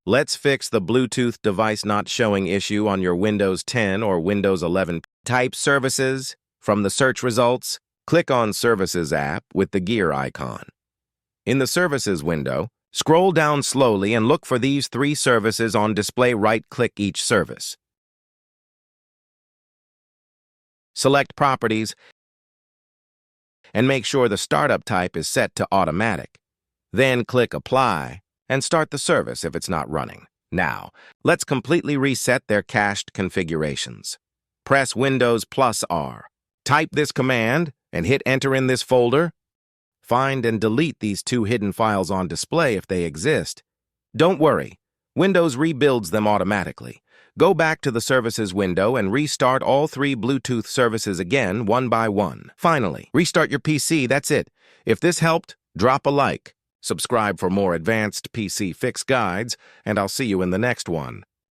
Let's fix the Bluetooth device not showing issue on your Windows 10 or Windows 11. Type Services. From the search results, click on Services app with the gear icon. In the Services window, scroll down slowly and look for these 3 services on display. Right-click each service. Select Properties and make sure the startup type is set to automatic. Then click Apply and start the service if it's not running. Now, let's completely reset their cached configurations. Press Windows +R. Type this command and hit Enter in this folder. Find and delete these 2 hidden files on display if they exist. Don't worry, Windows rebuilds them automatically. Go back to the Services window and restart all 3 Bluetooth services again, one by one. Finally, restart your PC, that's it. If this helped, drop a like. Subscribe for more advanced PC fix guides, and I'll see you in the next one.